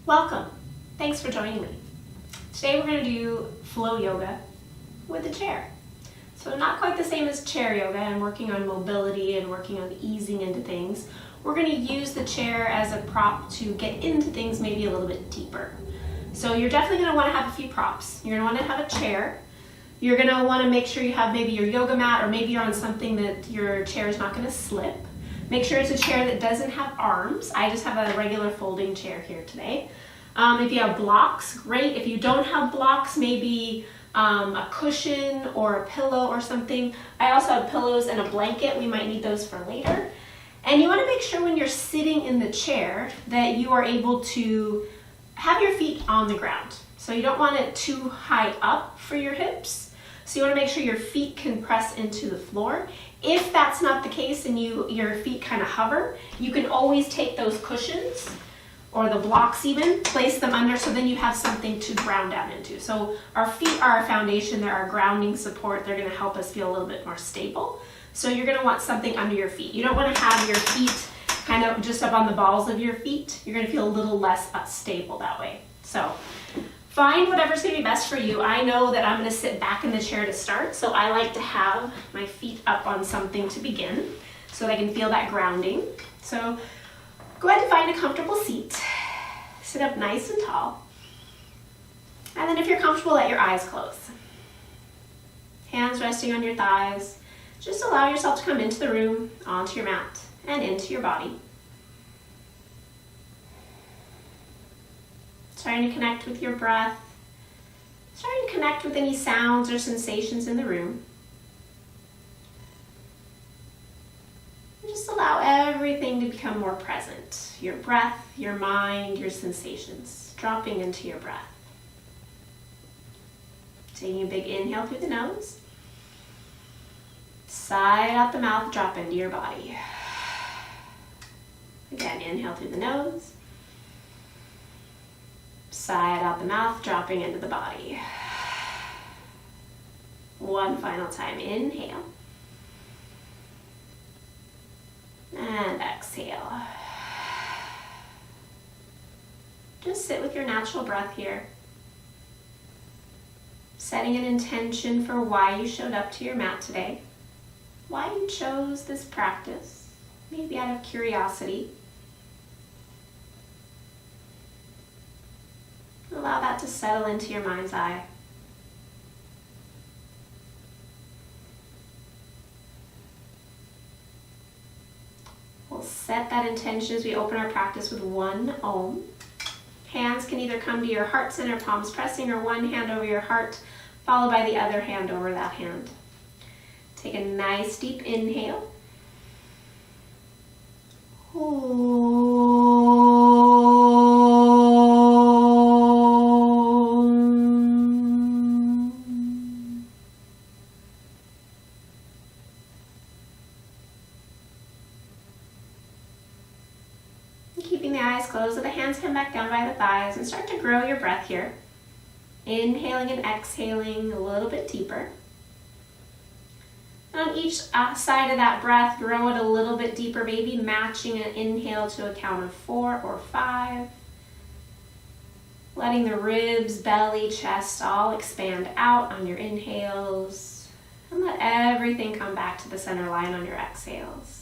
Welcome. Thanks for joining me. Today we're going to do flow yoga with a chair. So not quite the same as chair yoga and working on mobility and working on easing into things. We're going to use the chair as a prop to get into things maybe a little bit deeper. So you're definitely going to want to have a few props. You're going to want to have a chair. You're going to want to make sure you have maybe your yoga mat, or maybe you're on something that your chair is not going to slip. Make sure it's a chair that doesn't have arms. I just have a regular folding chair here today. If you have blocks, great. If you don't have blocks, maybe a cushion or a pillow or something. I also have pillows and a blanket. We might need those for later. And you want to make sure when you're sitting in the chair that you are able to have your feet on the ground. So you don't want it too high up for your hips. So you want to make sure your feet can press into the floor. If that's not the case and your feet kind of hover, you can always take those cushions or the blocks even, place them under, so then you have something to ground down into. So our feet are our foundation, they're our grounding support, they're gonna help us feel a little bit more stable. So you're gonna want something under your feet. You don't wanna have your feet kind of just up on the balls of your feet. You're gonna feel a little less stable that way. So find whatever's gonna be best for you. I know that I'm gonna sit back in the chair to start, so I like to have my feet up on something to begin so that I can feel that grounding. So go ahead and find a comfortable seat. Sit up nice and tall. And then if you're comfortable, let your eyes close. Hands resting on your thighs. Just allow yourself to come into the room, onto your mat, and into your body. Starting to connect with your breath. Starting to connect with any sounds or sensations in the room. And just allow everything to become more present. Your breath, your mind, your sensations. Dropping into your breath. Taking a big inhale through the nose. Sigh out the mouth, drop into your body. Again, inhale through the nose. Sigh out the mouth, dropping into the body. One final time, inhale. And exhale. Just sit with your natural breath here. Setting an intention for why you showed up to your mat today. Why you chose this practice. Maybe out of curiosity. Allow that to settle into your mind's eye. We'll set that intention as we open our practice with one Om. Hands can either come to your heart center, palms pressing, or one hand over your heart, followed by the other hand over that hand. Take a nice deep inhale. Keeping the eyes closed, let the hands come back down by the thighs and start to grow your breath here. Inhaling and exhaling a little bit deeper. And on each side of that breath, grow it a little bit deeper, maybe matching an inhale to a count of 4 or 5. Letting the ribs, belly, chest all expand out on your inhales. And let everything come back to the center line on your exhales.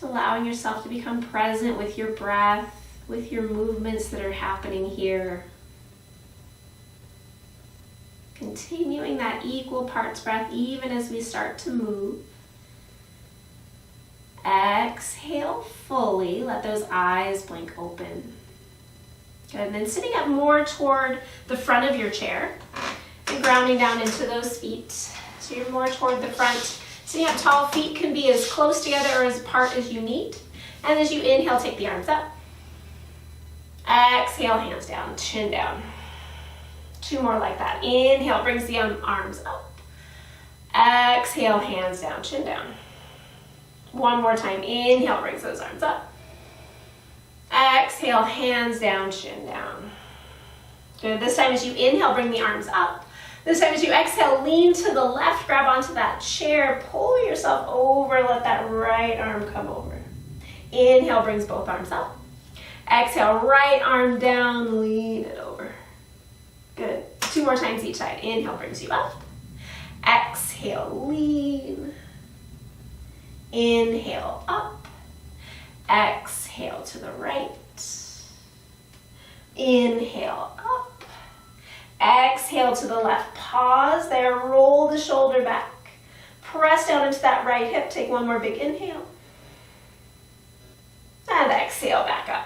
Allowing yourself to become present with your breath, with your movements that are happening here. Continuing that equal parts breath even as we start to move. Exhale fully, let those eyes blink open. Good, and then sitting up more toward the front of your chair and grounding down into those feet. So you're more toward the front. Sitting up tall, feet can be as close together or as apart as you need. And as you inhale, take the arms up. Exhale, hands down, chin down. 2 more like that. Inhale, brings the arms up. Exhale, hands down, chin down. 1 more time. Inhale, brings those arms up. Exhale, hands down, chin down. Good. This time as you inhale, bring the arms up. This time as you exhale, lean to the left, grab onto that chair, pull yourself over, let that right arm come over. Inhale, brings both arms up. Exhale, right arm down, lean it over. Good. 2 more times each side. Inhale, brings you up. Exhale, lean. Inhale, up. Exhale to the right. Inhale, up. Exhale to the left. Pause there. Roll the shoulder back. Press down into that right hip. Take one more big inhale. And exhale back up.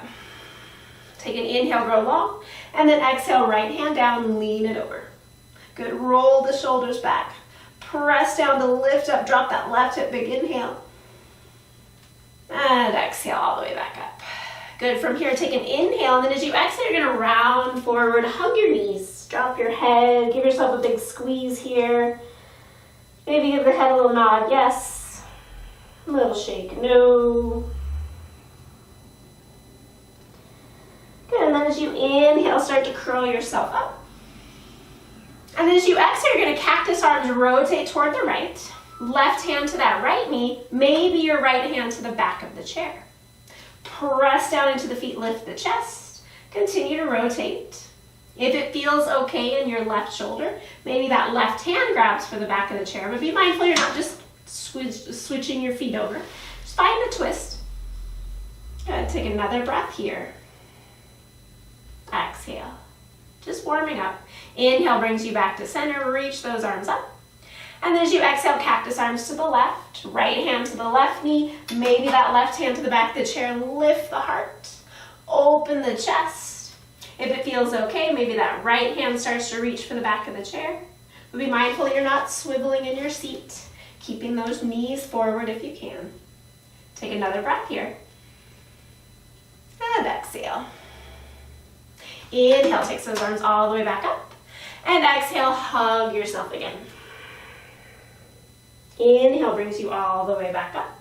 Take an inhale, grow long. And then exhale, right hand down, lean it over. Good. Roll the shoulders back. Press down to lift up. Drop that left hip. Big inhale. And exhale all the way back up. Good. From here, take an inhale, and then as you exhale, you're going to round forward, hug your knees, drop your head, give yourself a big squeeze here. Maybe give the head a little nod, yes. A little shake, no. Good, and then as you inhale, start to curl yourself up. And then as you exhale, you're going to cactus arms, rotate toward the right. Left hand to that right knee, maybe your right hand to the back of the chair. Press down into the feet, lift the chest. Continue to rotate. If it feels okay in your left shoulder, maybe that left hand grabs for the back of the chair, but be mindful you're not just switching your feet over. Just find the twist. Good, take another breath here. Exhale. Just warming up. Inhale brings you back to center, reach those arms up. And then as you exhale, cactus arms to the left, right hand to the left knee, maybe that left hand to the back of the chair, lift the heart, open the chest. If it feels okay, maybe that right hand starts to reach for the back of the chair. But be mindful you're not swiveling in your seat, keeping those knees forward if you can. Take another breath here. And exhale. Inhale, takes those arms all the way back up. And exhale, hug yourself again. Inhale brings you all the way back up.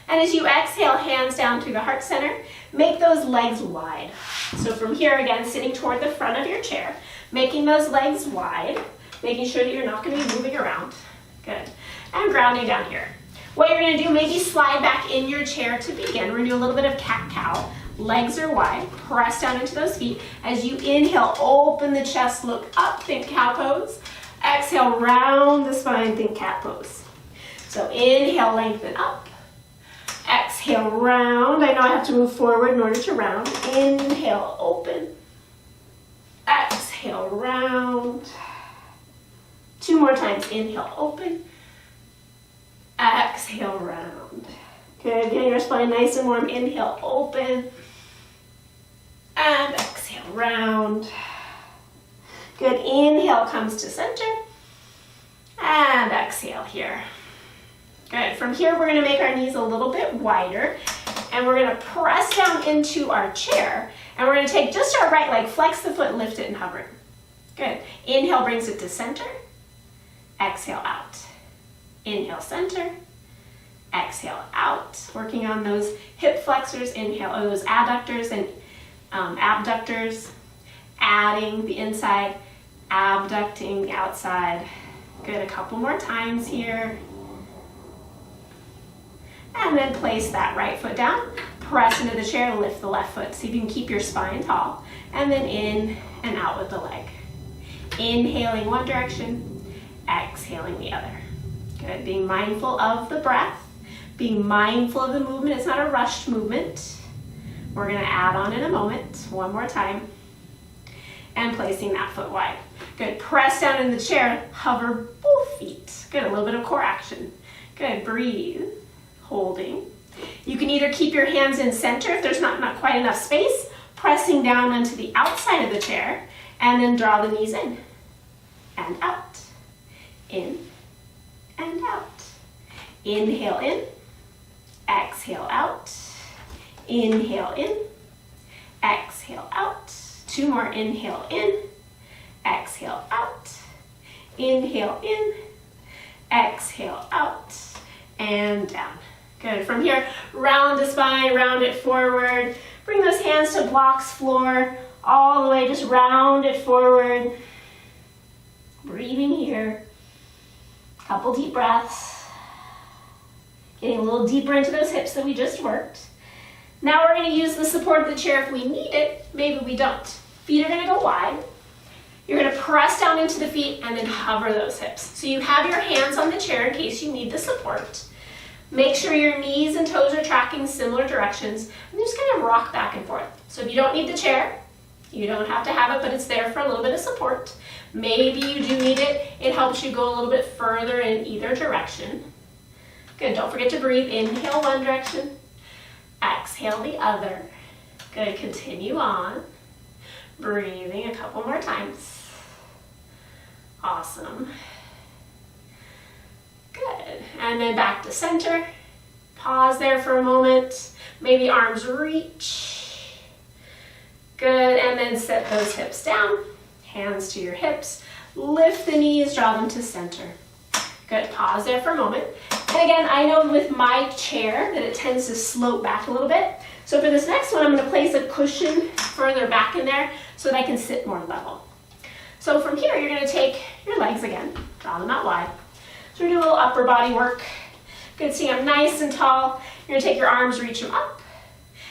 And as you exhale, hands down through the heart center, make those legs wide. So from here, again, sitting toward the front of your chair, making those legs wide, making sure that you're not going to be moving around. Good. And grounding down here. What you're going to do, maybe slide back in your chair to begin. We're going to do a little bit of cat-cow. Legs are wide. Press down into those feet. As you inhale, open the chest, look up, think cow pose. Exhale, round the spine, think cat pose. So inhale, lengthen up. Exhale, round. I know I have to move forward in order to round. Inhale, open. Exhale, round. 2 more times. Inhale, open. Exhale, round. Good. Getting your spine nice and warm. Inhale, open. And exhale, round. Good. Inhale comes to center. And exhale here. Good. From here, we're going to make our knees a little bit wider, and we're going to press down into our chair, and we're going to take just our right leg, flex the foot, lift it, and hover it. Good. Inhale brings it to center. Exhale, out. Inhale, center. Exhale, out. Working on those hip flexors, inhale, or those adductors and abductors. Adding the inside, abducting the outside. Good. A couple more times here. And then place that right foot down, press into the chair, lift the left foot. See if you can keep your spine tall. And then in and out with the leg. Inhaling one direction, exhaling the other. Good, being mindful of the breath, being mindful of the movement. It's not a rushed movement. We're gonna add on in a moment, one more time. And placing that foot wide. Good, press down in the chair, hover both feet. Good, a little bit of core action. Good, breathe. Holding. You can either keep your hands in center if there's not quite enough space, pressing down onto the outside of the chair, and then draw the knees in and out, in and out. Inhale in, exhale out, inhale in, exhale out. 2 more, inhale in, exhale out, inhale in, exhale out, and down. Good. From here, round the spine, round it forward. Bring those hands to blocks, floor, all the way. Just round it forward. Breathing here. Couple deep breaths. Getting a little deeper into those hips that we just worked. Now we're going to use the support of the chair if we need it. Maybe we don't. Feet are going to go wide. You're going to press down into the feet and then hover those hips. So you have your hands on the chair in case you need the support. Make sure your knees and toes are tracking similar directions. And just kind of rock back and forth. So if you don't need the chair, you don't have to have it, but it's there for a little bit of support. Maybe you do need it. It helps you go a little bit further in either direction. Good, don't forget to breathe. Inhale one direction, exhale the other. Good, continue on. Breathing a couple more times. Awesome. Good, and then back to center. Pause there for a moment. Maybe arms reach. Good, and then set those hips down. Hands to your hips. Lift the knees, draw them to center. Good, pause there for a moment. And again, I know with my chair that it tends to slope back a little bit. So for this next one, I'm going to place a cushion further back in there so that I can sit more level. So from here, you're going to take your legs again, draw them out wide. So we're going to do a little upper body work. Good, see I'm nice and tall. You're going to take your arms, reach them up.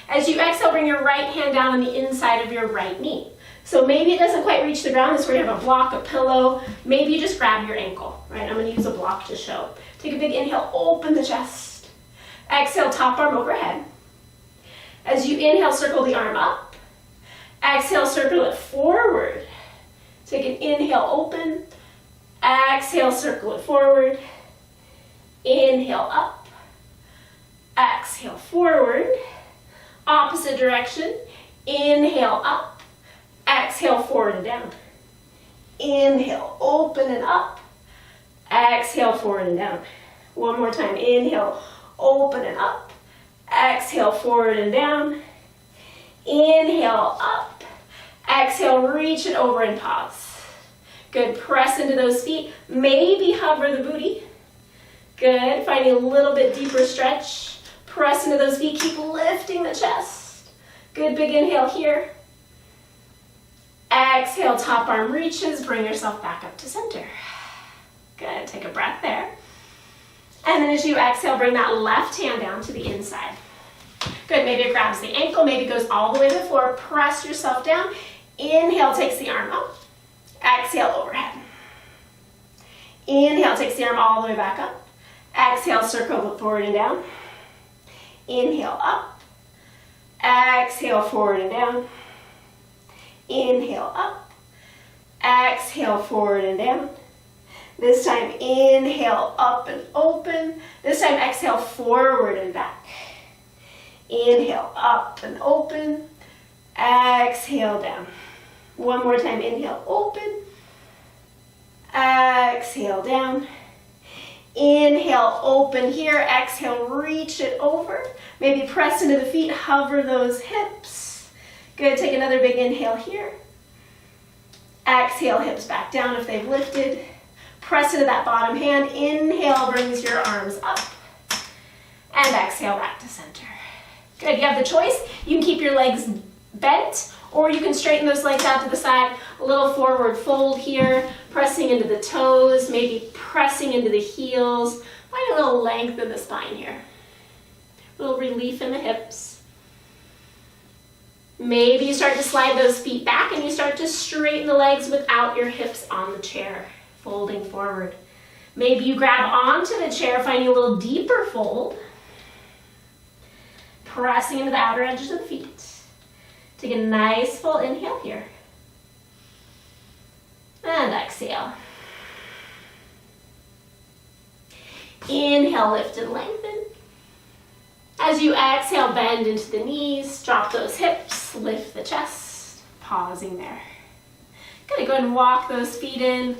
As you exhale, bring your right hand down on the inside of your right knee. So maybe it doesn't quite reach the ground. This is where you have a block, a pillow. Maybe you just grab your ankle, right? I'm going to use a block to show. Take a big inhale, open the chest. Exhale, top arm overhead. As you inhale, circle the arm up. Exhale, circle it forward. Take an inhale, open. Exhale, circle it forward. Inhale, up. Exhale, forward. Opposite direction. Inhale, up. Exhale, forward and down. Inhale, open and up. Exhale, forward and down. One more time. Inhale, open and up. Exhale, forward and down. Inhale, up. Exhale, reach it over and pause. Good. Press into those feet. Maybe hover the booty. Good. Finding a little bit deeper stretch. Press into those feet. Keep lifting the chest. Good. Big inhale here. Exhale, top arm reaches. Bring yourself back up to center. Good. Take a breath there. And then as you exhale, bring that left hand down to the inside. Good. Maybe it grabs the ankle. Maybe it goes all the way to the floor. Press yourself down. Inhale takes the arm up. Exhale, overhead. Inhale takes the arm all the way back up. Exhale, circle it forward and down. Inhale, up. Exhale, forward and down. Inhale, up. Exhale, forward and down. This time, inhale, up and open. This time, exhale, forward and back. Inhale, up and open. Exhale, down. One more time, inhale, open. Exhale, down. Inhale, open here. Exhale, reach it over. Maybe press into the feet, hover those hips. Good, take another big inhale here. Exhale, hips back down if they've lifted. Press into that bottom hand. Inhale brings your arms up. And exhale back to center. Good, you have the choice. You can keep your legs bent, or you can straighten those legs out to the side. A little forward fold here, pressing into the toes, maybe pressing into the heels. Find a little length in the spine here. A little relief in the hips. Maybe you start to slide those feet back and you start to straighten the legs without your hips on the chair, folding forward. Maybe you grab onto the chair, finding a little deeper fold. Pressing into the outer edges of the feet. Take a nice full inhale here. And exhale. Inhale, lift and lengthen. As you exhale, bend into the knees, drop those hips, lift the chest, pausing there. Good, go ahead and walk those feet in,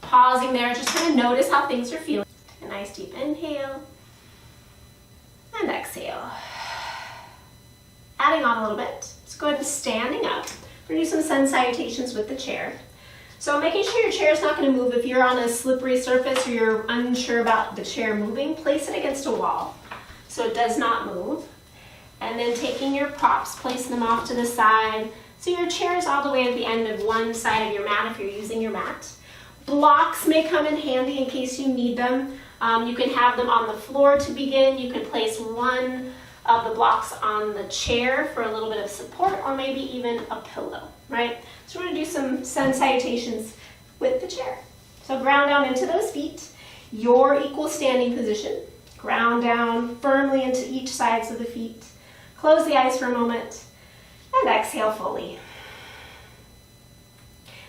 pausing there, just kind of notice how things are feeling. A nice deep inhale, and exhale. Adding on a little bit, let's go ahead and standing up. We're gonna do some sun salutations with the chair. So making sure your chair is not gonna move. If you're on a slippery surface or you're unsure about the chair moving, place it against a wall so it does not move. And then taking your props, placing them off to the side. So your chair is all the way at the end of one side of your mat if you're using your mat. Blocks may come in handy in case you need them. You can have them on the floor to begin. You can place one of the blocks on the chair for a little bit of support, or maybe even a pillow, right? So we're going to do some sun salutations with the chair. So ground down into those feet, your equal standing position. Ground down firmly into each sides of the feet. Close the eyes for a moment and exhale fully.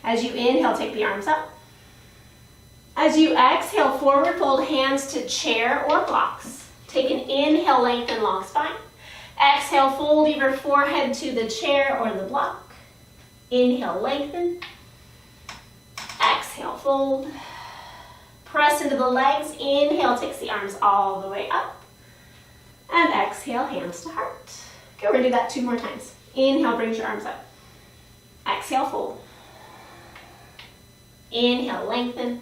As you inhale, take the arms up. As you exhale, forward fold hands to chair or blocks. Take an inhale, lengthen long spine. Exhale, fold your forehead to the chair or the block. Inhale, lengthen. Exhale, fold. Press into the legs. Inhale, takes the arms all the way up. And exhale, hands to heart. Okay, we're gonna do that 2 more times. Inhale, brings your arms up. Exhale, fold. Inhale, lengthen.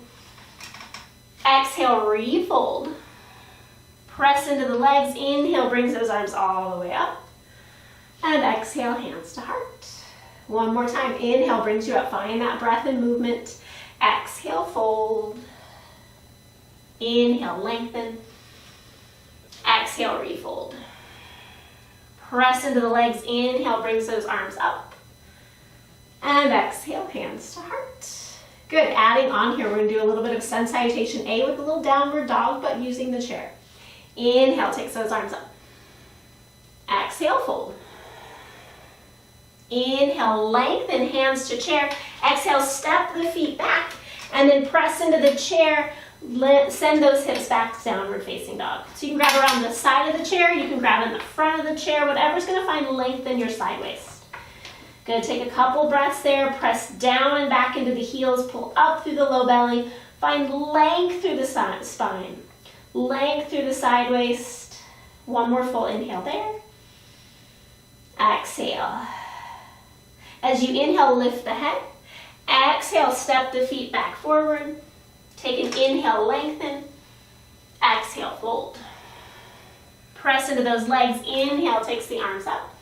Exhale, refold. Press into the legs. Inhale, brings those arms all the way up. And exhale, hands to heart. 1 more time. Inhale, brings you up. Find that breath and movement. Exhale, fold. Inhale, lengthen. Exhale, refold. Press into the legs. Inhale, brings those arms up. And exhale, hands to heart. Good. Adding on here, we're going to do a little bit of sun salutation A with a little downward dog, but using the chair. Inhale, takes those arms up. Exhale, fold. Inhale, lengthen, hands to chair. Exhale, step the feet back, and then press into the chair. Send those hips back, downward facing dog. So you can grab around the side of the chair, you can grab in the front of the chair, whatever's going to find length in your side waist. Good. Take a couple breaths there. Press down and back into the heels. Pull up through the low belly. Find length through the spine. Length through the side waist. 1 more full inhale there. Exhale. As you inhale, lift the head. Exhale, step the feet back forward. Take an inhale, lengthen. Exhale, fold. Press into those legs. Inhale, takes the arms up.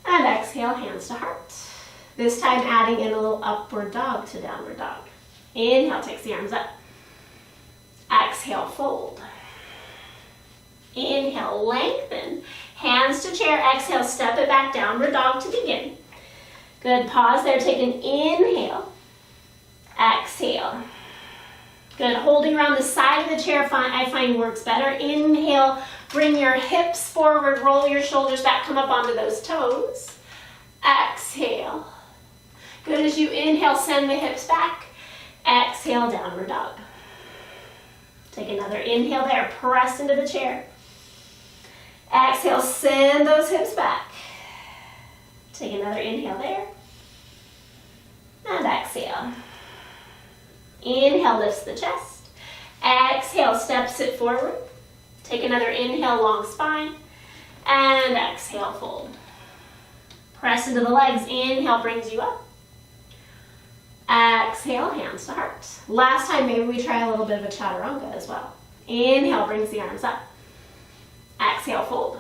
And exhale, hands to heart. This time adding in a little upward dog to downward dog. Inhale, takes the arms up. Exhale, fold. Inhale, lengthen. Hands to chair. Exhale, step it back, downward dog to begin. Good. Pause there. Take an inhale. Exhale. Good. Holding around the side of the chair, I find works better. Inhale. Bring your hips forward. Roll your shoulders back. Come up onto those toes. Exhale. Good. As you inhale, send the hips back. Exhale, downward dog. Take another inhale there. Press into the chair. Exhale, send those hips back. Take another inhale there. And exhale. Inhale, lifts the chest. Exhale, steps it forward. Take another inhale, long spine. And exhale, fold. Press into the legs. Inhale, brings you up. Exhale, hands to heart. Last time, maybe we try a little bit of a Chaturanga as well. Inhale, brings the arms up. Exhale, fold.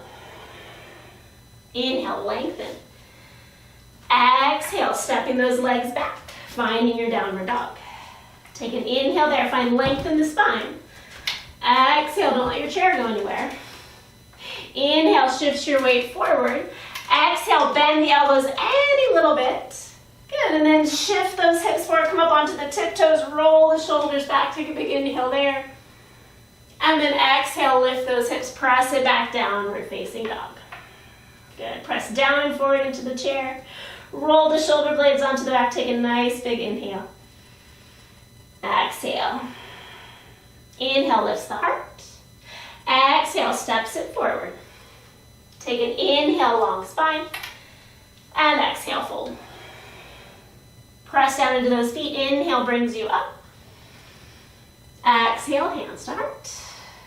Inhale, lengthen. Exhale, stepping those legs back, finding your downward dog. Take an inhale there, find length in the spine. Exhale, don't let your chair go anywhere. Inhale, shift your weight forward. Exhale, bend the elbows any little bit. Good, and then shift those hips forward, come up onto the tiptoes, roll the shoulders back, take a big inhale there. And then exhale, lift those hips, press it back downward facing dog. Good, press down and forward into the chair. Roll the shoulder blades onto the back, take a nice big inhale. Exhale. Inhale, lifts the heart. Exhale, steps it forward. Take an inhale, long spine. And exhale, fold. Press down into those feet. Inhale, brings you up. Exhale, hands to heart.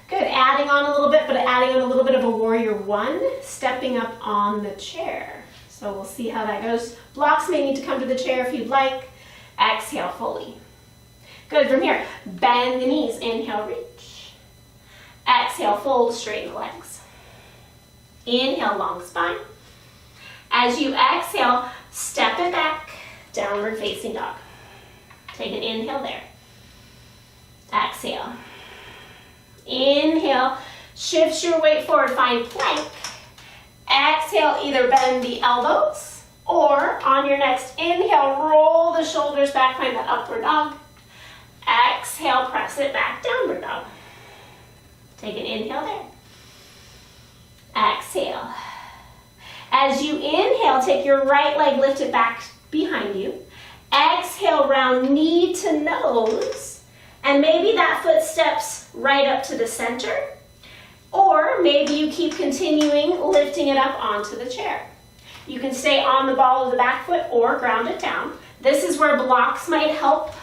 Good, adding on a little bit, but adding on a little bit of a warrior one, stepping up on the chair. So we'll see how that goes. Blocks may need to come to the chair if you'd like. Exhale fully. Good, from here, bend the knees. Inhale, reach. Exhale, fold, straighten the legs. Inhale, long spine. As you exhale, step it back, downward facing dog. Take an inhale there. Exhale. Inhale, shift your weight forward, find plank. Exhale, either bend the elbows or on your next inhale, roll the shoulders back, find that upward dog. Exhale, press it back, downward dog. Take an inhale there. Exhale. As you inhale, take your right leg, lift it back behind you. Exhale, round knee to nose. And maybe that foot steps right up to the center. Or maybe you keep continuing lifting it up onto the chair. You can stay on the ball of the back foot or ground it down. This is where blocks might help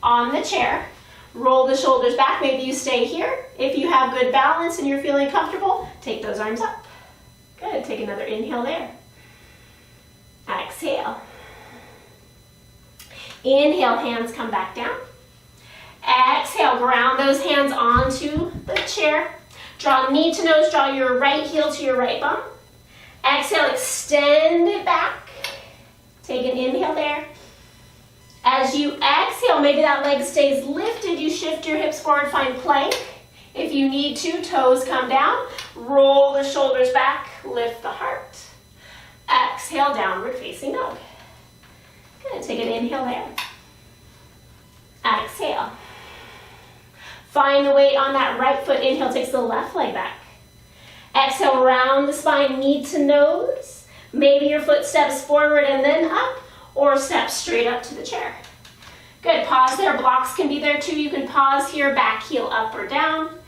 on the chair. Roll the shoulders back. Maybe you stay here. If you have good balance and you're feeling comfortable, take those arms up. Good. Take another inhale there. Exhale. Inhale, hands come back down. Exhale, ground those hands onto the chair. Draw knee to nose, draw your right heel to your right bum. Exhale, extend it back. Take an inhale there. As you exhale, maybe that leg stays lifted. You shift your hips forward, find plank. If you need to, toes come down. Roll the shoulders back, lift the heart. Exhale, downward facing dog. Good, take an inhale there. Exhale. Find the weight on that right foot. Inhale takes the left leg back. Exhale, round the spine, knee to nose. Maybe your foot steps forward and then up, or step straight up to the chair. Good, pause there. Blocks can be there too. You can pause here, back heel up or down.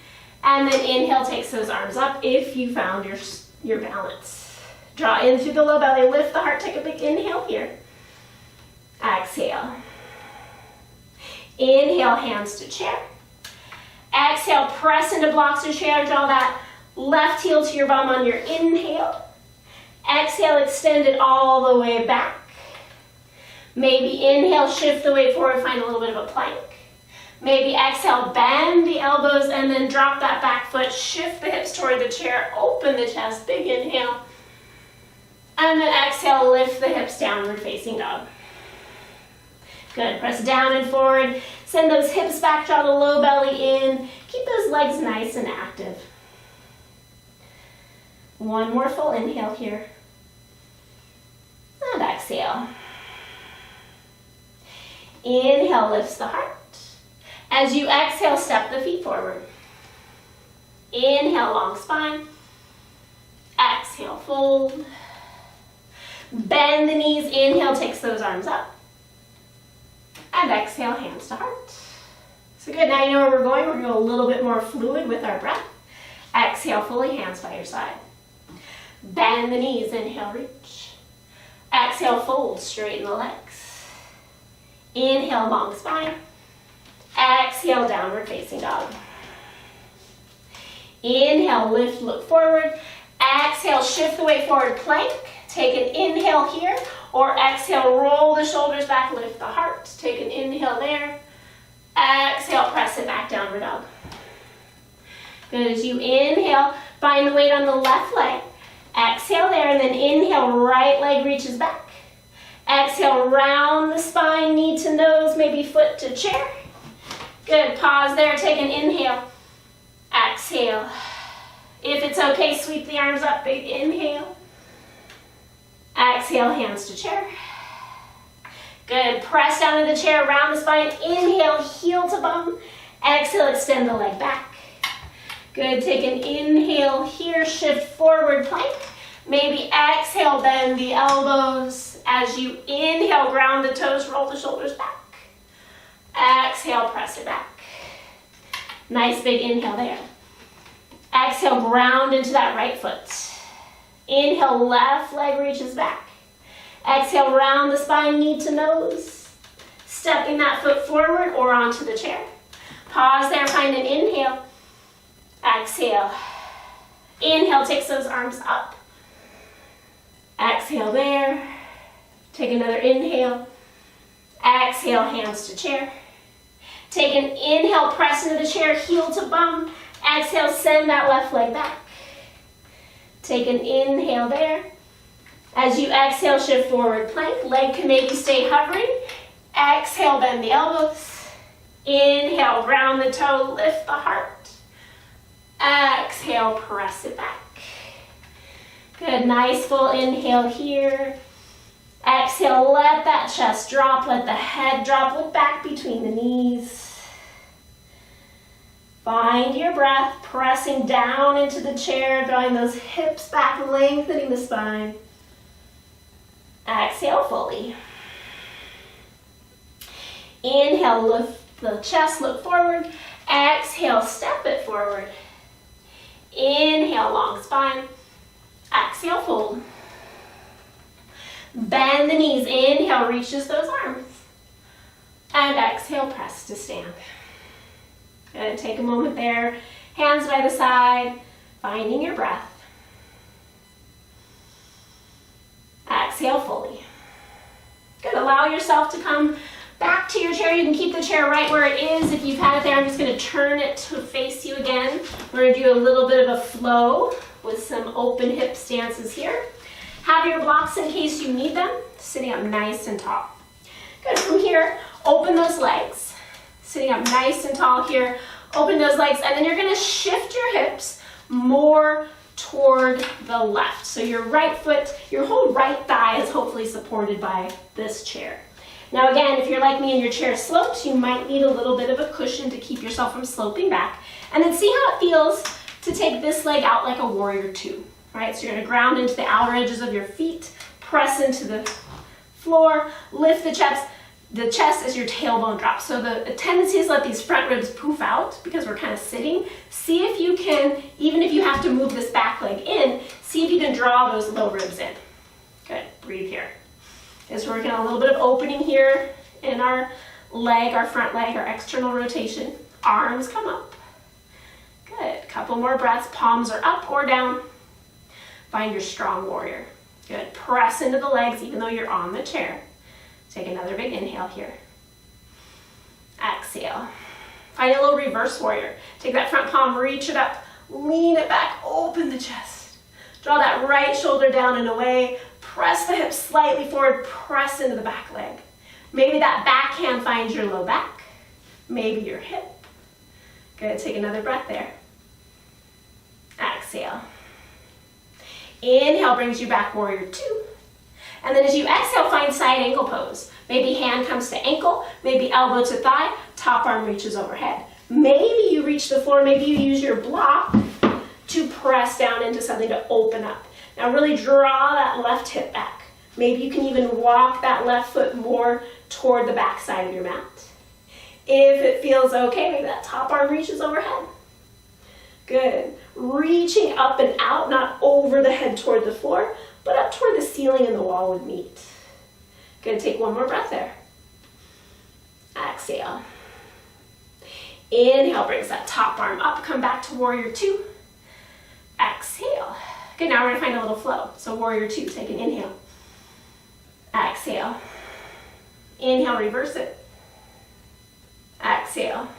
And then inhale takes those arms up if you found your balance. Draw in through the low belly, lift the heart, take a big inhale here. Exhale. Inhale, hands to chair. Exhale, press into blocks or chair. Draw that left heel to your bum on your inhale. Exhale, extend it all the way back. Maybe inhale, shift the weight forward, find a little bit of a plank. Maybe exhale, bend the elbows and then drop that back foot, shift the hips toward the chair, open the chest, big inhale. And then exhale, lift the hips, downward facing dog. Good, press down and forward. Send those hips back, draw the low belly in. Keep those legs nice and active. One more full inhale here. And exhale. Inhale, lifts the heart. As you exhale, step the feet forward. Inhale, long spine. Exhale, fold. Bend the knees. Inhale, takes those arms up. And exhale, hands to heart. So good, now you know where we're going. We're going to go a little bit more fluid with our breath. Exhale fully, hands by your side. Bend the knees, inhale, reach. Exhale, fold, straighten the legs. Inhale, long spine. Exhale, downward facing dog. Inhale, lift, look forward. Exhale, shift the weight forward, plank. Take an inhale here, or exhale, roll the shoulders back, lift the heart. Take an inhale there. Exhale, press it back, downward dog. Good, as you inhale, find the weight on the left leg. Exhale there, and then inhale, right leg reaches back. Exhale, round the spine, knee to nose, maybe foot to chair. Good, pause there, take an inhale. Exhale. If it's okay, sweep the arms up, big inhale. Exhale, hands to chair. Good, press down to the chair, round the spine, inhale, heel to bum. Exhale, extend the leg back. Good, take an inhale here, shift forward plank. Maybe exhale, bend the elbows. As you inhale, ground the toes, roll the shoulders back. Exhale, press it back. Nice big inhale there. Exhale, ground into that right foot. Inhale, left leg reaches back. Exhale, round the spine, knee to nose. Stepping that foot forward or onto the chair. Pause there, find an inhale. Exhale. Inhale, takes those arms up. Exhale there. Take another inhale. Exhale, hands to chair. Take an inhale, press into the chair, heel to bum. Exhale, send that left leg back. Take an inhale there. As you exhale, shift forward plank. Leg can maybe stay hovering. Exhale, bend the elbows. Inhale, round the toe, lift the heart. Exhale, press it back. Good, nice full inhale here. Exhale, let that chest drop, let the head drop, look back between the knees. Find your breath, pressing down into the chair, drawing those hips back, lengthening the spine. Exhale fully. Inhale, lift the chest, look forward. Exhale, step it forward. Inhale, long spine. Exhale, fold. Bend the knees. Inhale, reaches those arms. And exhale, press to stand. Good, take a moment there. Hands by the side, finding your breath. Exhale fully. Good, allow yourself to come back to your chair. You can keep the chair right where it is. If you've had it there, I'm just going to turn it to face you again. We're going to do a little bit of a flow with some open hip stances here. Have your blocks in case you need them, sitting up nice and tall. Good, from here, open those legs. Sitting up nice and tall here, open those legs, and then you're going to shift your hips more toward the left. So your right foot, your whole right thigh is hopefully supported by this chair. Now again, if you're like me and your chair slopes, you might need a little bit of a cushion to keep yourself from sloping back. And then see how it feels to take this leg out like a warrior two. All right, so you're going to ground into the outer edges of your feet, press into the floor, lift the chest. The chest as your tailbone drops. So the tendency is let these front ribs poof out because we're kind of sitting. See if you can, even if you have to move this back leg in, see if you can draw those low ribs in. Good, breathe here. Just working on a little bit of opening here in our leg, our front leg, our external rotation. Arms come up. Good, couple more breaths. Palms are up or down. Find your strong warrior. Good, press into the legs even though you're on the chair. Take another big inhale here. Exhale. Find a little reverse warrior. Take that front palm, reach it up, lean it back, open the chest. Draw that right shoulder down and away. Press the hips slightly forward, press into the back leg. Maybe that back hand finds your low back. Maybe your hip. Good, take another breath there. Exhale. Inhale brings you back, warrior two. And then as you exhale, find side angle pose. Maybe hand comes to ankle, maybe elbow to thigh, top arm reaches overhead. Maybe you reach the floor, maybe you use your block to press down into something to open up. Now really draw that left hip back. Maybe you can even walk that left foot more toward the back side of your mat. If it feels okay, maybe that top arm reaches overhead. Good. Reaching up and out, not over the head toward the floor, but up toward the ceiling and the wall would meet. Good, take one more breath there. Exhale. Inhale, brings that top arm up, come back to warrior two. Exhale. Good, now we're gonna find a little flow. So warrior two, take an inhale. Exhale. Inhale, reverse it. Exhale.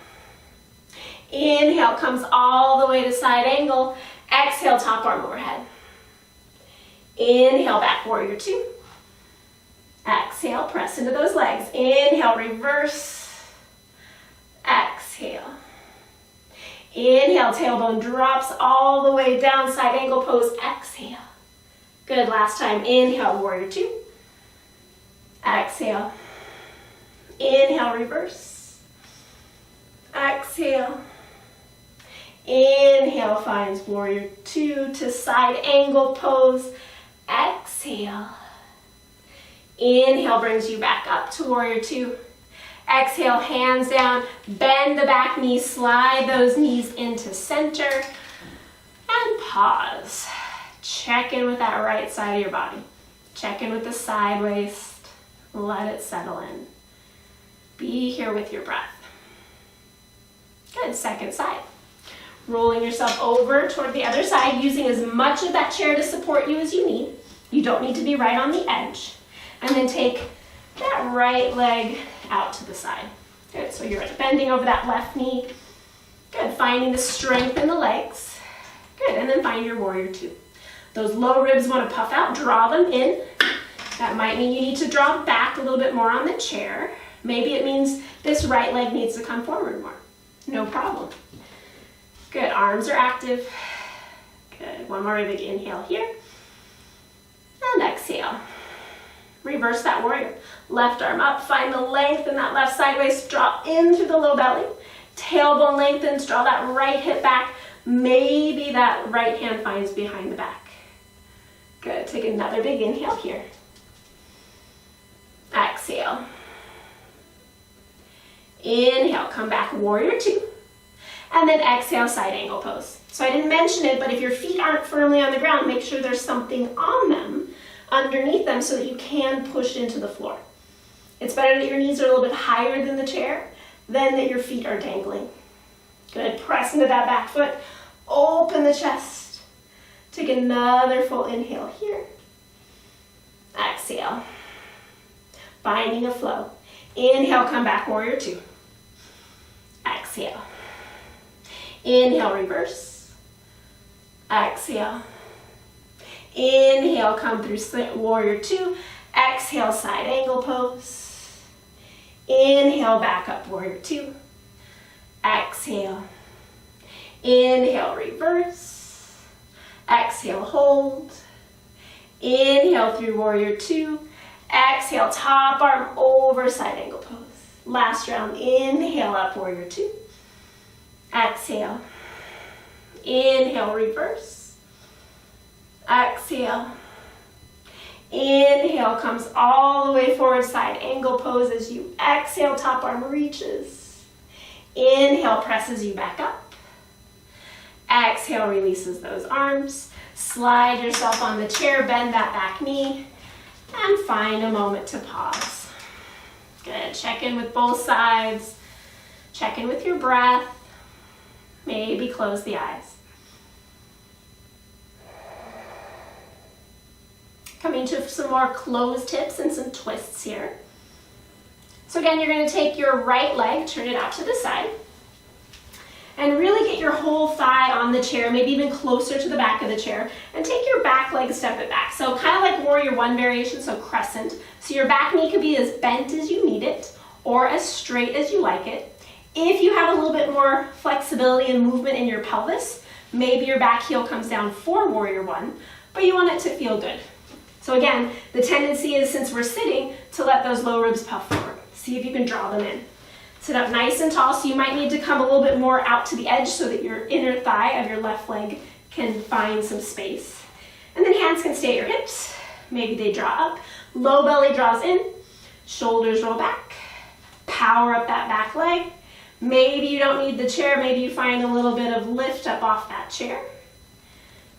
Inhale, comes all the way to side angle. Exhale, top arm overhead. Inhale, back warrior two. Exhale, press into those legs. Inhale, reverse. Exhale. Inhale, tailbone drops all the way down, side angle pose. Exhale. Good, last time. Inhale, warrior two. Exhale. Inhale, reverse. Exhale. Inhale, finds warrior two to side angle pose. Exhale. Inhale brings you back up to warrior two. Exhale, hands down, bend the back knee, slide those knees into center, and pause. Check in with that right side of your body. Check in with the side waist. Let it settle in. Be here with your breath. Good, second side. Rolling yourself over toward the other side, using as much of that chair to support you as you need. You don't need to be right on the edge. And then take that right leg out to the side. Good, so you're bending over that left knee. Good, finding the strength in the legs. Good, and then find your warrior two. Those low ribs want to puff out, draw them in. That might mean you need to draw back a little bit more on the chair. Maybe it means this right leg needs to come forward more. No problem. Good, arms are active. Good, one more big inhale here. And exhale. Reverse that warrior. Left arm up, find the length in that left side waist, draw in through the low belly. Tailbone lengthens, draw that right hip back. Maybe that right hand finds behind the back. Good, take another big inhale here. Exhale. Inhale, come back, warrior two. And then exhale, side angle pose. So I didn't mention it, but if your feet aren't firmly on the ground, make sure there's something on them, underneath them, so that you can push into the floor. It's better that your knees are a little bit higher than the chair than that your feet are dangling. Good, press into that back foot, open the chest. Take another full inhale here. Exhale. Finding a flow. Inhale, come back, warrior two. Exhale. Inhale, reverse. Exhale. Inhale, come through warrior two. Exhale, side angle pose. Inhale, back up, warrior two. Exhale. Inhale, reverse. Exhale, hold. Inhale through warrior two. Exhale, top arm over, side angle pose. Last round, inhale up, warrior two. Exhale. Inhale, reverse. Exhale. Inhale comes all the way forward, side angle pose as you exhale, top arm reaches. Inhale presses you back up. Exhale releases those arms. Slide yourself on the chair, bend that back knee, and find a moment to pause. Good, check in with both sides. Check in with your breath. Maybe close the eyes. Coming to some more closed hips and some twists here. So again, you're going to take your right leg, turn it out to the side, and really get your whole thigh on the chair, maybe even closer to the back of the chair, and take your back leg, step it back. So kind of like warrior one variation, so crescent. So your back knee could be as bent as you need it, or as straight as you like it. If you have a little bit more flexibility and movement in your pelvis, maybe your back heel comes down for warrior one, but you want it to feel good. So again, the tendency is, since we're sitting, to let those low ribs puff forward. See if you can draw them in. Sit up nice and tall, so you might need to come a little bit more out to the edge so that your inner thigh of your left leg can find some space. And then hands can stay at your hips. Maybe they draw up. Low belly draws in. Shoulders roll back. Power up that back leg. Maybe you don't need the chair. Maybe you find a little bit of lift up off that chair.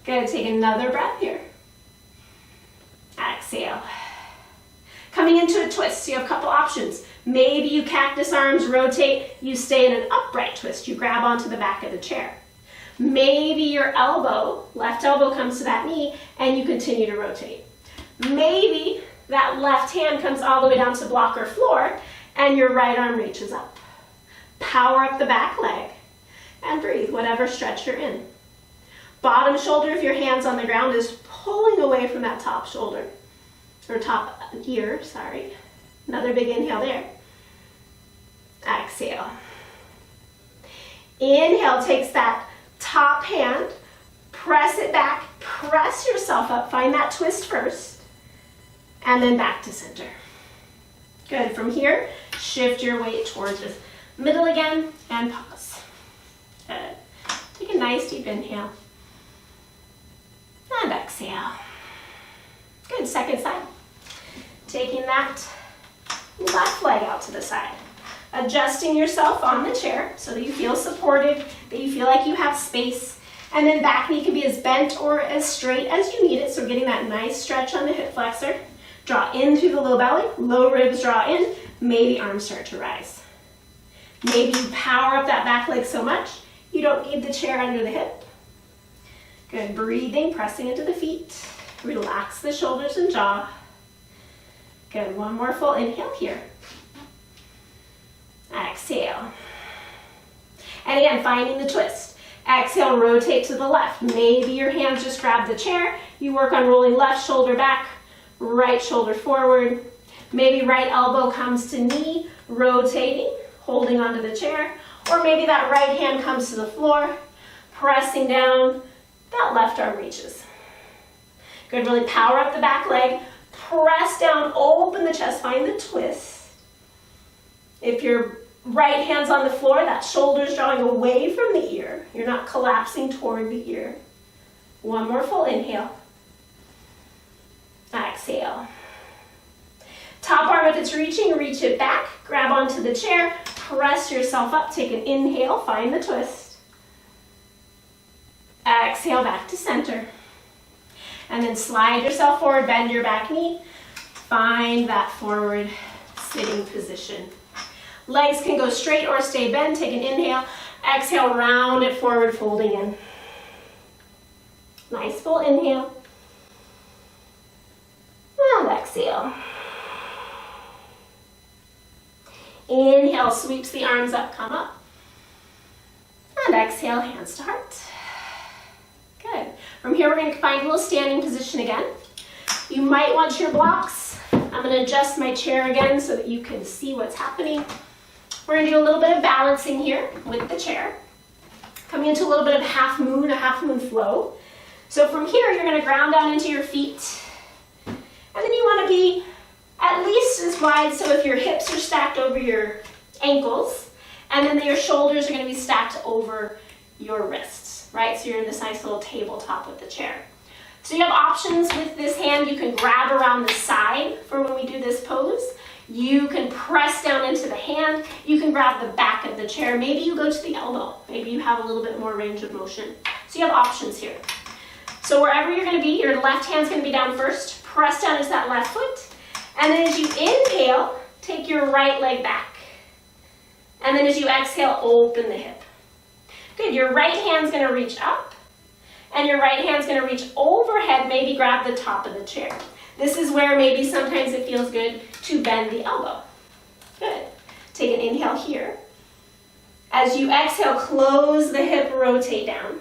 Good, take another breath here. Exhale. Coming into a twist, so you have a couple options. Maybe you cactus arms, rotate, you stay in an upright twist. You grab onto the back of the chair. Maybe your elbow, left elbow comes to that knee, and you continue to rotate. Maybe that left hand comes all the way down to block or floor, and your right arm reaches up. Power up the back leg, and breathe, whatever stretch you're in. Bottom shoulder, if your hand's on the ground, is pulling away from that top shoulder, or top ear, sorry. Another big inhale there. Exhale. Inhale takes that top hand, press it back, press yourself up, find that twist first, and then back to center. Good, from here, shift your weight towards the middle again, and pause. Good. Take a nice deep inhale. And exhale. Good, second side. Taking that left leg out to the side. Adjusting yourself on the chair so that you feel supported, that you feel like you have space. And then back knee can be as bent or as straight as you need it. So getting that nice stretch on the hip flexor. Draw in through the low belly, low ribs draw in, maybe arms start to rise. Maybe you power up that back leg so much, you don't need the chair under the hip. Good, breathing, pressing into the feet. Relax the shoulders and jaw. Good, one more full inhale here. Exhale. And again, finding the twist. Exhale, rotate to the left. Maybe your hands just grab the chair. You work on rolling left shoulder back, right shoulder forward. Maybe right elbow comes to knee, rotating, holding onto the chair, or maybe that right hand comes to the floor, pressing down, that left arm reaches. Good, really power up the back leg, press down, open the chest, find the twist. If your right hand's on the floor, that shoulder's drawing away from the ear. You're not collapsing toward the ear. One more full inhale. Exhale. Top arm, if it's reaching, reach it back, grab onto the chair, press yourself up, take an inhale, find the twist. Exhale, back to center. And then slide yourself forward, bend your back knee, find that forward sitting position. Legs can go straight or stay bent, take an inhale, exhale, round it forward, folding in. Nice full inhale. And exhale. Inhale, sweeps the arms up, come up. And exhale, hands to heart. Good. From here, we're going to find a little standing position again. You might want your blocks. I'm going to adjust my chair again so that you can see what's happening. We're going to do a little bit of balancing here with the chair. Coming into a little bit of a half moon flow. So from here, you're going to ground down into your feet. And then you want to be at least as wide, so if your hips are stacked over your ankles, and then your shoulders are going to be stacked over your wrists, right? So you're in this nice little tabletop with the chair. So you have options with this hand. You can grab around the side for when we do this pose. You can press down into the hand. You can grab the back of the chair. Maybe you go to the elbow. Maybe you have a little bit more range of motion. So you have options here. So wherever you're going to be, your left hand's going to be down first. Press down into that left foot. And then as you inhale, take your right leg back. And then as you exhale, open the hip. Good, your right hand's gonna reach up, and your right hand's gonna reach overhead, maybe grab the top of the chair. This is where maybe sometimes it feels good to bend the elbow. Good, take an inhale here. As you exhale, close the hip, rotate down.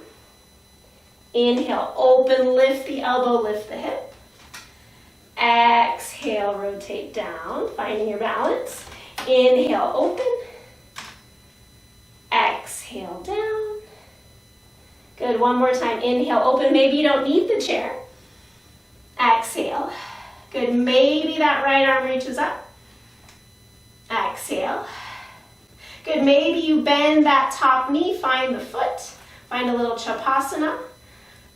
Inhale, open, lift the elbow, lift the hip. Exhale, rotate down, finding your balance. Inhale, open. Exhale, down. Good, one more time. Inhale, open. Maybe you don't need the chair. Exhale. Good, maybe that right arm reaches up. Exhale. Good, maybe you bend that top knee, find the foot. Find a little Shavasana.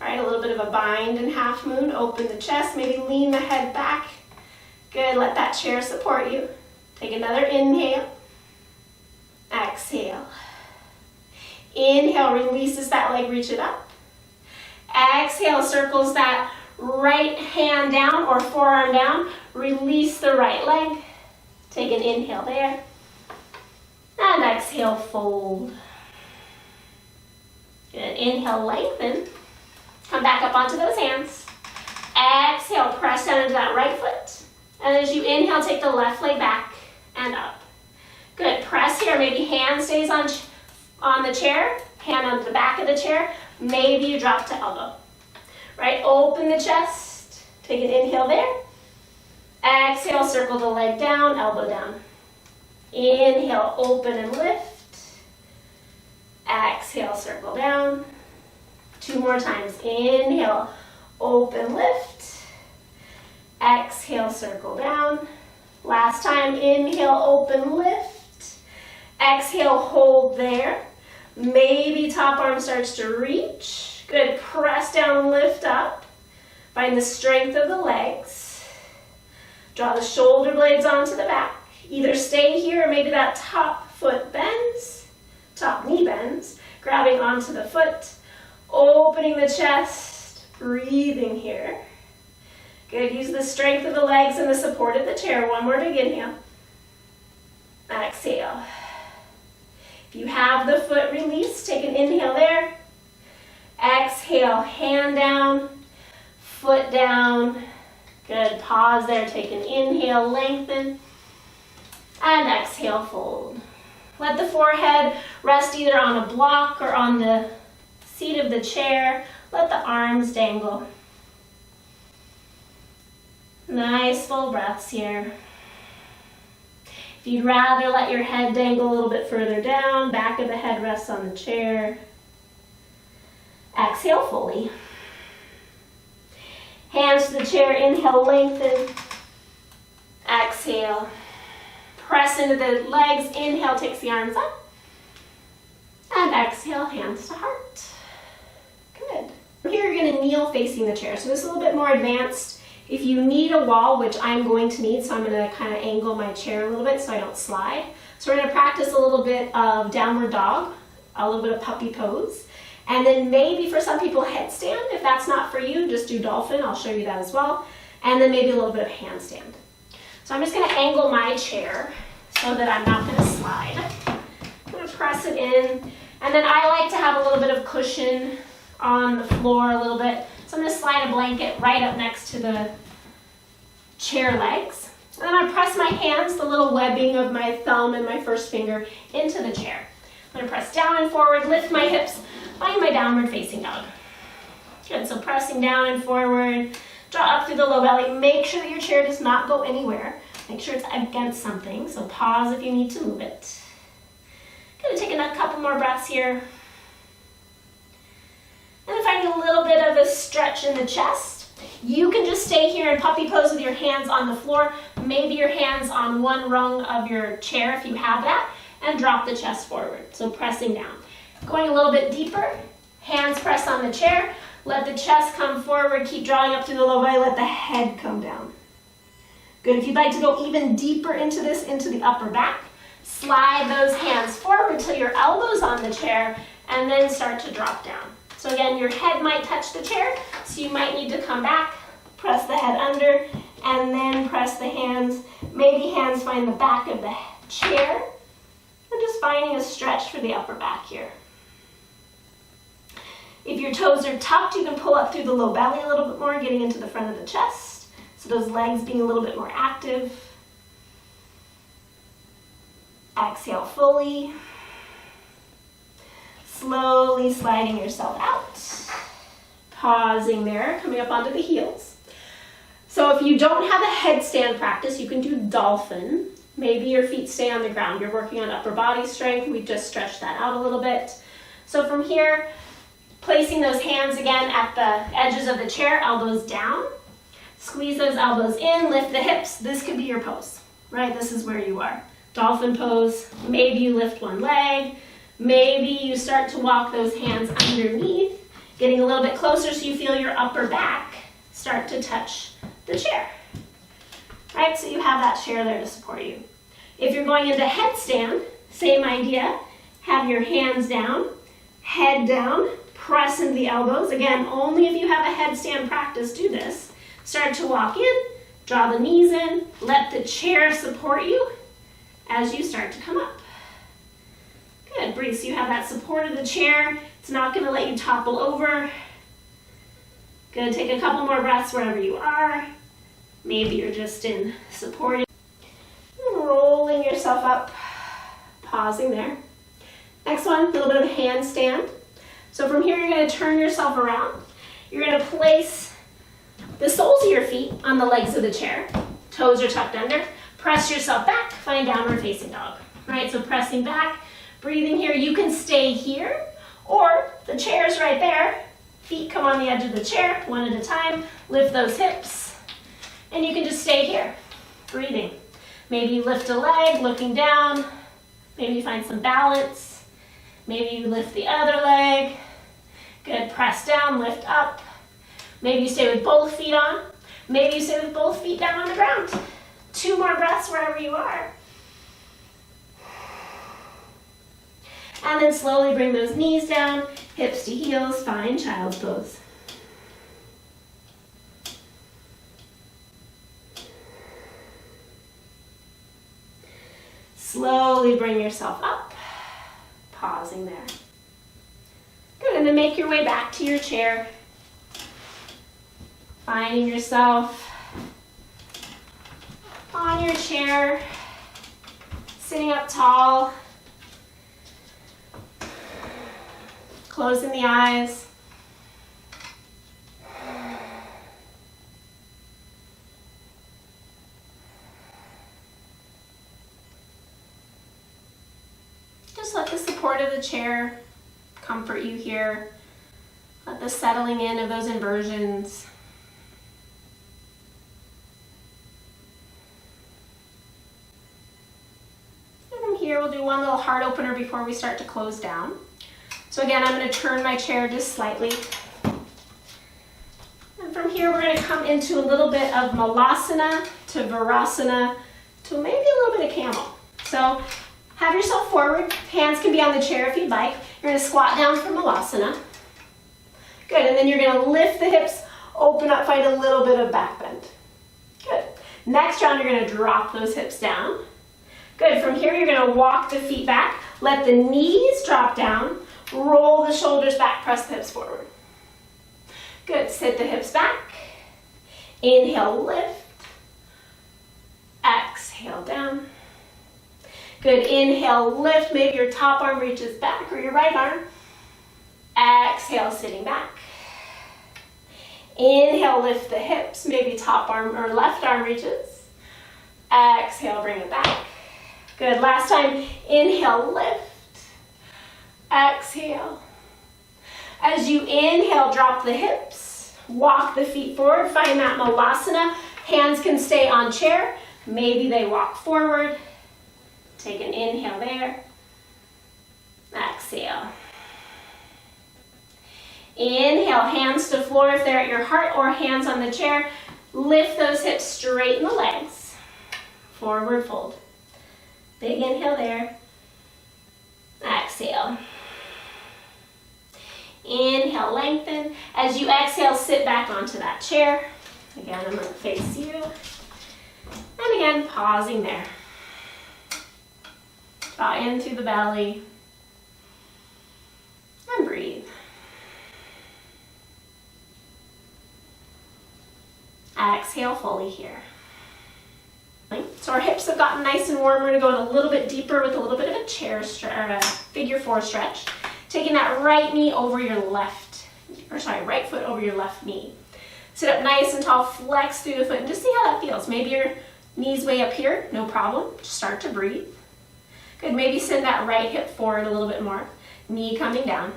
All right, a little bit of a bind and half moon. Open the chest, maybe lean the head back. Good, let that chair support you. Take another inhale. Exhale. Inhale, releases that leg, reach it up. Exhale, circles that right hand down or forearm down. Release the right leg. Take an inhale there. And exhale, fold. Good, inhale, lengthen. Come back up onto those hands. Exhale, press down into that right foot. And as you inhale, take the left leg back and up. Good, press here. Maybe hand stays on the chair, hand on the back of the chair. Maybe you drop to elbow. Right, open the chest. Take an inhale there. Exhale, circle the leg down, elbow down. Inhale, open and lift. Exhale, circle down. Two more times. Inhale, open, lift. Exhale, circle down. Last time. Inhale, open, lift. Exhale, hold there. Maybe top arm starts to reach. Good. Press down, lift up. Find the strength of the legs. Draw the shoulder blades onto the back. Either stay here or maybe that top foot bends. Top knee bends. Grabbing onto the foot. Opening the chest, breathing here. Good, use the strength of the legs and the support of the chair. One more big inhale. Exhale. If you have the foot release, take an inhale there. Exhale, hand down, foot down. Good, pause there, take an inhale, lengthen. And exhale, fold. Let the forehead rest either on a block or on the seat of the chair. Let the arms dangle. Nice full breaths here. If you'd rather let your head dangle a little bit further down, back of the head rests on the chair. Exhale fully. Hands to the chair, inhale, lengthen. Exhale. Press into the legs, inhale, takes the arms up. And exhale, hands to heart. Good. Here you're gonna kneel facing the chair. So this is a little bit more advanced. If you need a wall, which I'm going to need, so I'm gonna kind of angle my chair a little bit so I don't slide. So we're gonna practice a little bit of downward dog, a little bit of puppy pose. And then maybe for some people, headstand. If that's not for you, just do dolphin. I'll show you that as well. And then maybe a little bit of handstand. So I'm just gonna angle my chair so that I'm not gonna slide. I'm gonna press it in. And then I like to have a little bit of cushion on the floor a little bit. So I'm gonna slide a blanket right up next to the chair legs. And then I press my hands, the little webbing of my thumb and my first finger, into the chair. I'm gonna press down and forward, lift my hips, find my downward facing dog. Good, so pressing down and forward, draw up through the low belly. Make sure that your chair does not go anywhere. Make sure it's against something, so pause if you need to move it. Gonna take a couple more breaths here. And then finding a little bit of a stretch in the chest. You can just stay here in puppy pose with your hands on the floor, maybe your hands on one rung of your chair if you have that, and drop the chest forward, so pressing down. Going a little bit deeper, hands press on the chair, let the chest come forward, keep drawing up through the low belly, let the head come down. Good, if you'd like to go even deeper into this, into the upper back, slide those hands forward till your elbow's on the chair, and then start to drop down. So again, your head might touch the chair, so you might need to come back, press the head under, and then press the hands. Maybe hands find the back of the chair, and just finding a stretch for the upper back here. If your toes are tucked, you can pull up through the low belly a little bit more, getting into the front of the chest. So those legs being a little bit more active. Exhale fully. Slowly sliding yourself out. Pausing there, coming up onto the heels. So if you don't have a headstand practice, you can do dolphin. Maybe your feet stay on the ground. You're working on upper body strength. We just stretched that out a little bit. So from here, placing those hands again at the edges of the chair, elbows down. Squeeze those elbows in, lift the hips. This could be your pose, right? This is where you are. Dolphin pose. Maybe you lift one leg. Maybe you start to walk those hands underneath, getting a little bit closer so you feel your upper back start to touch the chair. Right, so you have that chair there to support you. If you're going into headstand, same idea. Have your hands down, head down, press into the elbows. Again, only if you have a headstand practice, do this. Start to walk in, draw the knees in, let the chair support you as you start to come up. Good, breathe. So you have that support of the chair. It's not going to let you topple over. Good, take a couple more breaths wherever you are. Maybe you're just in supporting. Rolling yourself up, pausing there. Next one, a little bit of a handstand. So from here, you're going to turn yourself around. You're going to place the soles of your feet on the legs of the chair. Toes are tucked under. Press yourself back, find downward facing dog. Right, so pressing back, breathing here. You can stay here, or the chair's right there. Feet come on the edge of the chair, one at a time. Lift those hips, and you can just stay here, breathing. Maybe you lift a leg, looking down. Maybe you find some balance. Maybe you lift the other leg. Good, press down, lift up. Maybe you stay with both feet on. Maybe you stay with both feet down on the ground. 2 more breaths wherever you are. And then slowly bring those knees down, hips to heels, find child's pose. Slowly bring yourself up, pausing there. Good, and then make your way back to your chair. Finding yourself on your chair, sitting up tall, closing the eyes. chair comfort you here. Let the settling in of those inversions. And from here, we'll do one little heart opener before we start to close down. So again, I'm going to turn my chair just slightly. And from here, we're going to come into a little bit of Malasana to Virasana to maybe a little bit of camel. So have yourself forward. Hands can be on the chair if you'd like. You're going to squat down for Malasana. Good, and then you're going to lift the hips, open up, find a little bit of back bend. Good. Next round, you're going to drop those hips down. Good, from here, you're going to walk the feet back. Let the knees drop down. Roll the shoulders back, press the hips forward. Good, sit the hips back. Inhale, lift. Exhale, down. Good, inhale, lift. Maybe your top arm reaches back or your right arm. Exhale, sitting back. Inhale, lift the hips. Maybe top arm or left arm reaches. Exhale, bring it back. Good, last time. Inhale, lift. Exhale. As you inhale, drop the hips. Walk the feet forward. Find that Malasana. Hands can stay on chair. Maybe they walk forward. Take an inhale there. Exhale. Inhale, hands to floor if they're at your heart or hands on the chair. Lift those hips, straighten the legs. Forward fold. Big inhale there. Exhale. Inhale, lengthen. As you exhale, sit back onto that chair. Again, I'm going to face you. And again, pausing there. Draw in through the belly. And breathe. Exhale fully here. So our hips have gotten nice and warm. We're going to go in a little bit deeper with a little bit of a chair stretch, or a figure four stretch. Taking that right knee over your right foot over your left knee. Sit up nice and tall, flex through the foot, and just see how that feels. Maybe your knee's way up here, no problem. Just start to breathe. Good, maybe send that right hip forward a little bit more. Knee coming down.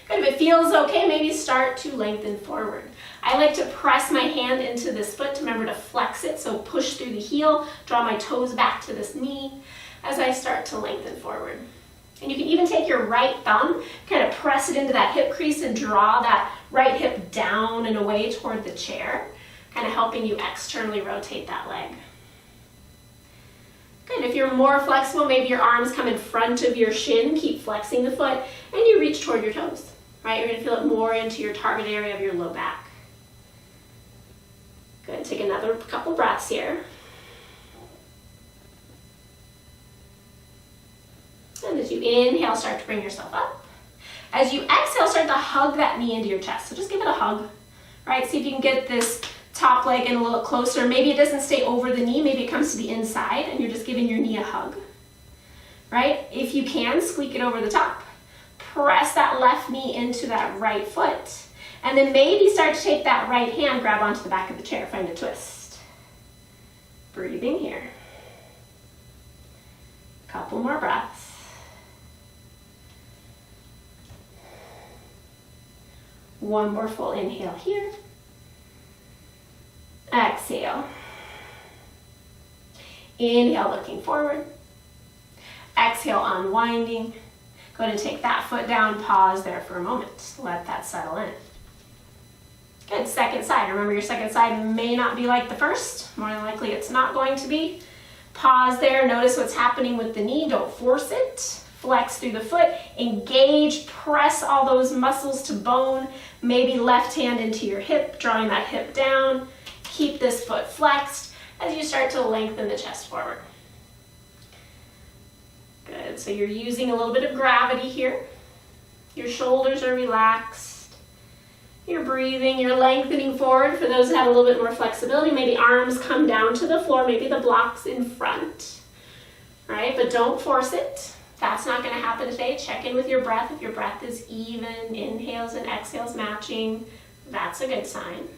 Good, if it feels okay, maybe start to lengthen forward. I like to press my hand into this foot to remember to flex it, so push through the heel, draw my toes back to this knee as I start to lengthen forward. And you can even take your right thumb, kind of press it into that hip crease and draw that right hip down and away toward the chair, kind of helping you externally rotate that leg. Good, if you're more flexible, maybe your arms come in front of your shin, keep flexing the foot, and you reach toward your toes, right? You're gonna feel it more into your target area of your low back. Good, take another couple breaths here. And as you inhale, start to bring yourself up. As you exhale, start to hug that knee into your chest. So just give it a hug, right? See if you can get this top leg in a little closer. Maybe it doesn't stay over the knee. Maybe it comes to the inside and you're just giving your knee a hug, right? If you can, squeak it over the top. Press that left knee into that right foot. And then maybe start to take that right hand, grab onto the back of the chair, find a twist. Breathing here. Couple more breaths. One more full inhale here. Exhale. Inhale, looking forward. Exhale, unwinding. Go ahead and take that foot down, pause there for a moment. Let that settle in. Good, second side. Remember, your second side may not be like the first. More than likely, it's not going to be. Pause there, notice what's happening with the knee. Don't force it. Flex through the foot, engage, press all those muscles to bone. Maybe left hand into your hip, drawing that hip down. Keep this foot flexed as you start to lengthen the chest forward. Good, so you're using a little bit of gravity here. Your shoulders are relaxed. You're breathing, you're lengthening forward. For those that have a little bit more flexibility, maybe arms come down to the floor, maybe the block's in front, right? But don't force it. That's not going to happen today. Check in with your breath. If your breath is even, inhales and exhales matching, that's a good sign.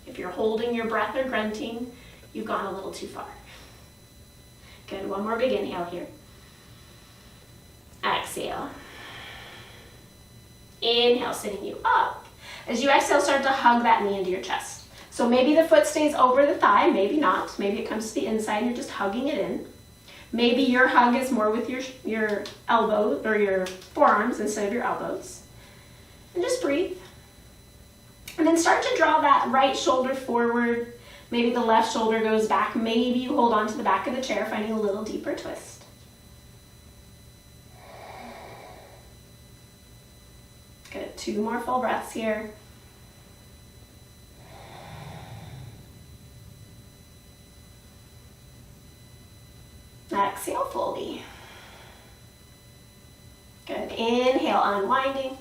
If you're holding your breath or grunting, you've gone a little too far. Good, one more big inhale here. Exhale. exhale. Inhale, sitting you up. As you exhale, start to hug that knee into your chest. So maybe the foot stays over the thigh, maybe not. Maybe it comes to the inside and you're just hugging it in. Maybe your hug is more with your elbows or your forearms instead of your elbows. And just breathe. And then start to draw that right shoulder forward. Maybe the left shoulder goes back. Maybe you hold on to the back of the chair, finding a little deeper twist. Good. 2 more full breaths here. Exhale fully. Good. Inhale, unwinding.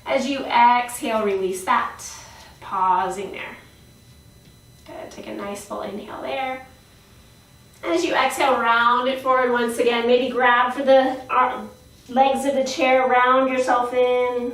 As you exhale, release that. Pausing there. Good. Take a nice full inhale there. And as you exhale, round it forward once again. Maybe grab for the legs of the chair, round yourself in.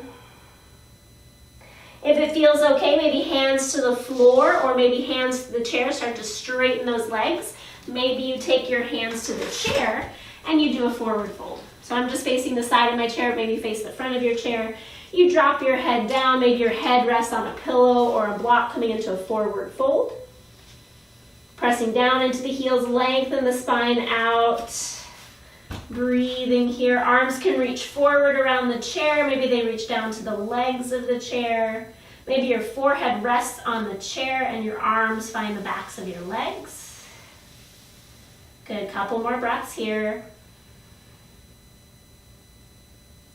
If it feels okay, maybe hands to the floor or maybe hands to the chair. Start to straighten those legs. Maybe you take your hands to the chair and you do a forward fold. So I'm just facing the side of my chair, maybe face the front of your chair. You drop your head down, maybe your head rests on a pillow or a block, coming into a forward fold. Pressing down into the heels, lengthen the spine out. Breathing here. Arms can reach forward around the chair. Maybe they reach down to the legs of the chair. Maybe your forehead rests on the chair and your arms find the backs of your legs. Good, couple more breaths here.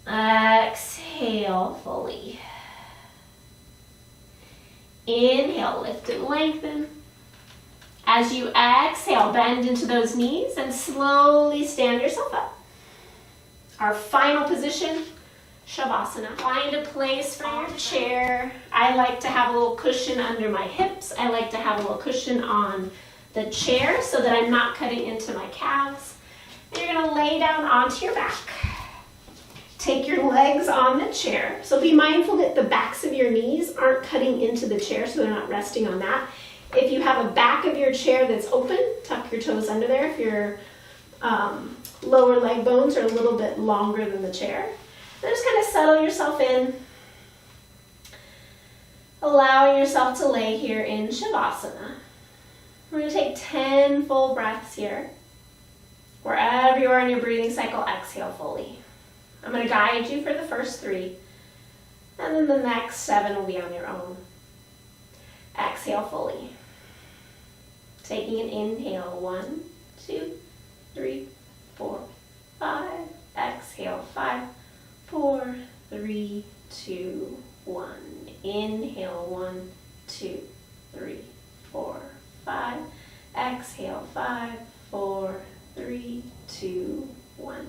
Exhale fully. Inhale, lift and lengthen. As you exhale, bend into those knees and slowly stand yourself up. Our final position, Shavasana. Find a place for your chair. I like to have a little cushion under my hips. I like to have a little cushion on the chair so that I'm not cutting into my calves. And you're gonna lay down onto your back. Take your legs on the chair. So be mindful that the backs of your knees aren't cutting into the chair, so they're not resting on that. If you have a back of your chair that's open, tuck your toes under there if your lower leg bones are a little bit longer than the chair. Then just kind of settle yourself in, allowing yourself to lay here in Shavasana. We're going to take 10 full breaths here. Wherever you are in your breathing cycle, exhale fully. I'm going to guide you for the first 3, and then the next 7 will be on your own. Exhale fully. Taking an inhale, 1, 2, 3, 4, 5. Exhale, 5, 4, 3, 2, 1. Inhale, 1, 2, 3, 4, 5. Exhale, 5, 4, 3, 2, 1.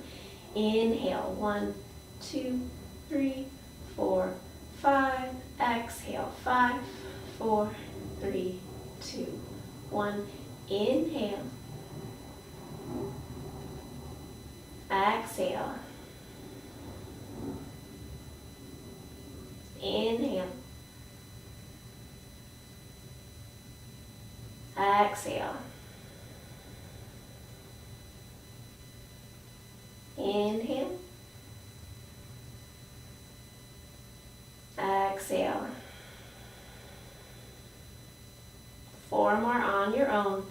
Inhale, 1, 2, 3, 4, 5. Exhale, 5, 4, 3, 2, 1. Inhale. Exhale. Inhale. Exhale. Inhale. Exhale. 4 more on your own.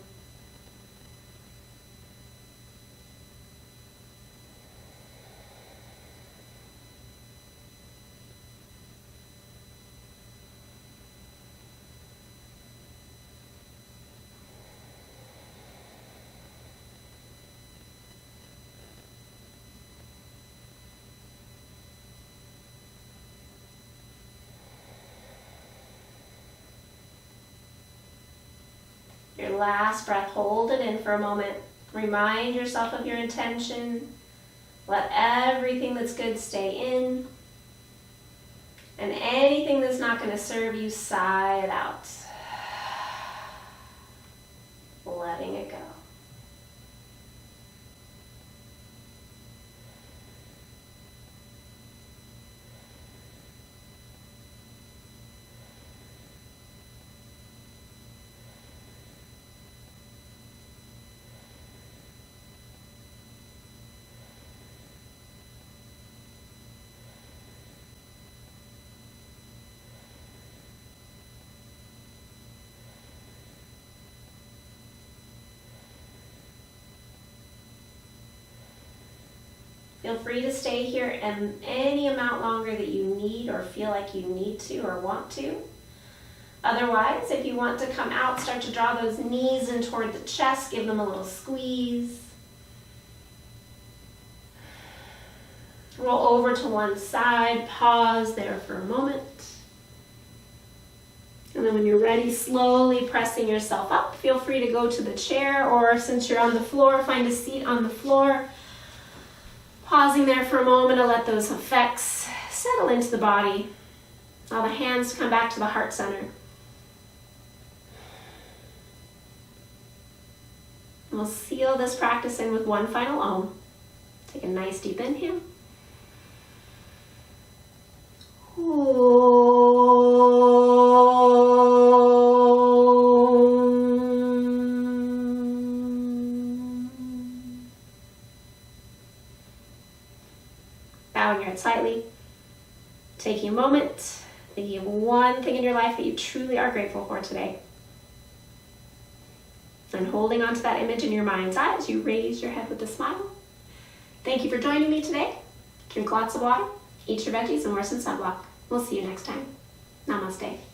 Your last breath, hold it in for a moment. Remind yourself of your intention. Let everything that's good stay in. And anything that's not going to serve you, sigh it out. Letting it go. Feel free to stay here any amount longer that you need or feel like you need to or want to. Otherwise, if you want to come out, start to draw those knees in toward the chest, give them a little squeeze. Roll over to one side, pause there for a moment. And then when you're ready, slowly pressing yourself up. Feel free to go to the chair, or since you're on the floor, find a seat on the floor. Pausing there for a moment to let those effects settle into the body. Allow the hands to come back to the heart center. And we'll seal this practice in with one final Om. Take a nice deep inhale. Bowing your head slightly. Taking a moment, thinking of one thing in your life that you truly are grateful for today. And holding on to that image in your mind's eye as you raise your head with a smile. Thank you for joining me today. Drink lots of water, eat your veggies, and wear some sunblock. We'll see you next time. Namaste.